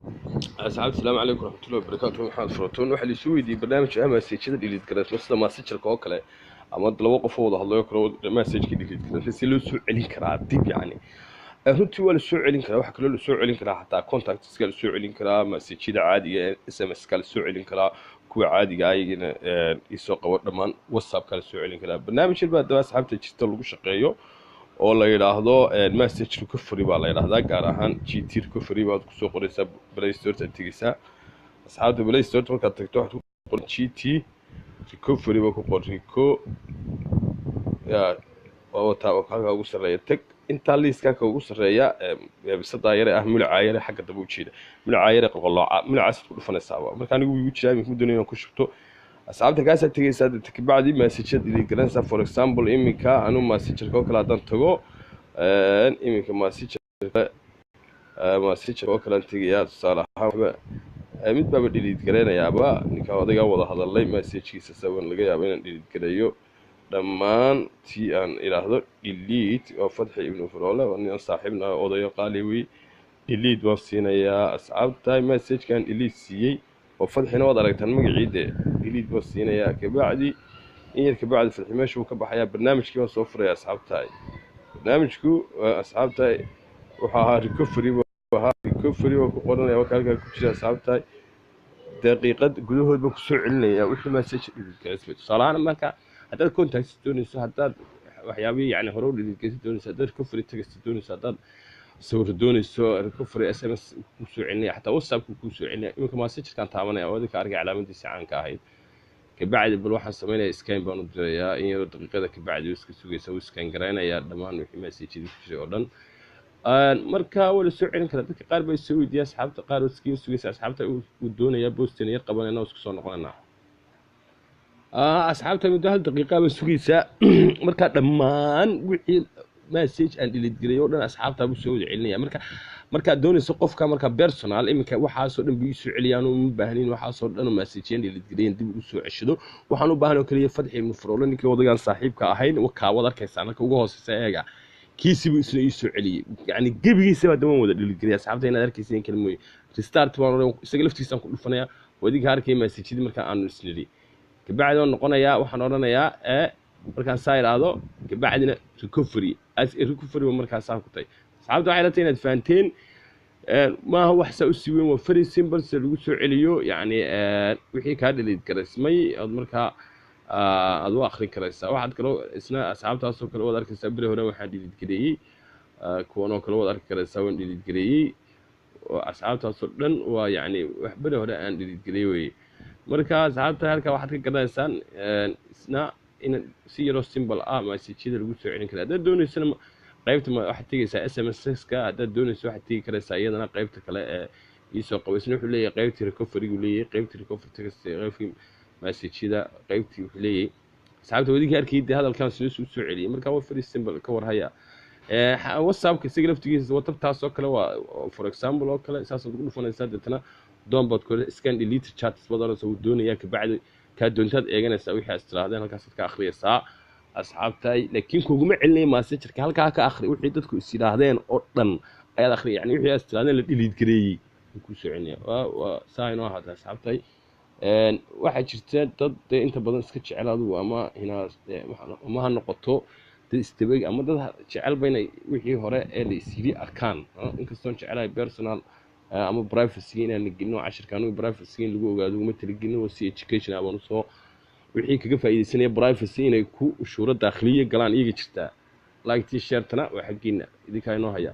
أصحاب السلام عليكم ورحمة الله وبركاته. محمد فروتون waxa la soo weydiiyay barnaamijka message-da delete gareysmo sida message-ka oo kale ama laba qof oo wada hadlayo karo message-ka delete gareysmo si loo soo celin karaa dib yani runtii waa la soo celin karaa waxa kale la soo celin karaa xataa contacts-ka la soo celin karaa message-da caadiga ah SMS-ka la soo celin karaa kuwa caadiga ah ayagana isoo qabo dhamaan WhatsApp-ka la soo celin karaa barnaamijka baa asxaabta jirta lagu shaqeeyo oo la yiraahdo message recovery baa la yiraahdaa gaar ahaan GT recovery baad ku soo qoraysaa Play Store tigisa asxaabta Play Store markaad tagto waxaad ku qor GT recovery baa ku qor rico ya oo taa waxa ugu sareeya tag inta liiska ka ugu sareeya bisada yar ah mulcaayare xagga daba u jeeda mulcaayare qolqolooca mulcaas ku dhufanaysaa marka anigu ugu jiraa in ku doonayaan ku shubto asxaabta kaas aad tagaysaa dadka bacdi message delete garanaysaa for example imika anu message ko kala dan tago imika message ko kala tagayaa tusaale ahaan mid baba delete garanayaaba ninka odayga wada hadalay message-kiisa sawan laga yaabo inaan delete gareeyo dhammaan tii aan iraahdo delete oo Fadxi ibn Furoole oo nin saaxiibna odayo qaaliwi delete waa siinayaa asxaabta message-kan delete siiyay oo Fadxina wada aragtaan magaciide delete waa siinayaa kabacdi in yar kabacdi Fadxi meesha uu ka baxayaa barnaamijkii oo soo furaya asxaabta barnaamijku asxaabta waxa ahaa recovery oo ku qoranaya wakaalka ku jira asxaabta daqiiqad gudahood ba ku soo celinaya wixii message delete gareysmo salaana marka haddaad contacts doonayso haddaad waxyaabii yani hore u delete doonayso haddaad recovery text doonayso haddaad sawir doonayso recovery SMS ku soo celinaya xataa WhatsApp ku soo celinaya imika message-kan taabanaya oo adika argay calaamadiisa caanka ahayd kabacdi bal waxaan sameeynaa scan baan u dirayaa in yar daqiiqada kabacdi iska sugaysa uu scan gareynaya dhammaan wixii message-da ku jiray oo dhan marka wala soo celin kara dadka qaar bay soo weydiiyay asxaabta qaar oo iska sugaysa asxaabta uu doonaya postin yar qabanayna oo isku soo noqonayna asxaabta muddo hal daqiiqa ba sugaysa marka dhammaan wixii message aan delete gareeyo dhan asxaabta buu soo celinaya marka doonayso qofka marka personal imika waxa soo dhan bii soo celiyaan oo u baahneen waxa soo dhan message aan delete gareeyeen dib u soo ceshado waxaan u baahnaa kaliya Fadxi ibn Furoole ninkii wadagaan saaxiibka ahayn ka wada arkaysan marka ugu hooseysa eega kiisibu isna ii soo celiyay yani gabigiisa waa dawaan wada delete gareeyay asxaabta inaad arkaysan kalmooy restart baan isaga laftiisa ku dhufanaya wadiga arkay message-da marka aan isniri kabacdi oo noqonaya waxaan oranayaa markaan saa iraado kabacdina recovery markaas aan ku tay asxaabta waxay rabtaa inaad fahanteen ma wax saa u siweyn waa very simple si lagu soo celiyo yani wixii ka delete gareysmay oo marka aad u akhrin karaysaa waxaad kale isna asxaabtaas oo kale wada arkaysaa bari hore waxaan delete gareeyay kuwan oo kale wada arki karaysaa waan delete gareeyay oo asxaabtaas oo dhan waa yani wax bari hore aan delete gareeyay marka asxaabta halka waxaad ka garanaysan isna in si yaro simple message-da lagu soo celin karo haddaad doonayso qaybta waxaad tagaysaa SMS-ka haddaad doonayso waxaad tagi karaysaa iyadana qaybta kale ee isoo qabaysna wuxuu leeyahay qaybta recovery-gu leeyahay qaybta recovery text qaybta message-da qaybtii wuxuu leeyahay asxaabta wadiga arkayda hadalkan soo celiyay marka waa very simple ka war haya WhatsApp-ka isaga laftigiisa WhatsApp taas oo kale waa for example oo kale saas ugu dhufanaysaa dadna doonbaad kale scan delete chats badana soo doonaya kabacdi ka doontaad eeganaysaa wixii aad tiraahday halkaas ka akhriyaysaa asxaabtay laakiin kuguma celinay message-ka halka ka akhri wixii dadku is yiraahdeen oo dhan ayaad akhri yani wixii aad tiraahday la delete gareeyay ku soo celinaya waa saayno hada asxaabtay waxa jirta dad inta badan iska jecel adigu ama hinaas ma ha noqoto dad istabay ama dad jecel baynay wixii hore ee la isiri arkaan inkastoo jecelahay personal ama privacy inaan gelino cashirkan privacy lagu ogaado uma talagelin oo si education abaan soo wixii kaga faa'iideysanaya privacy inay ku shuruudo dakhliye galaan iyaga jirta like t-shirt-na waxa xaqiina idinka inoo haya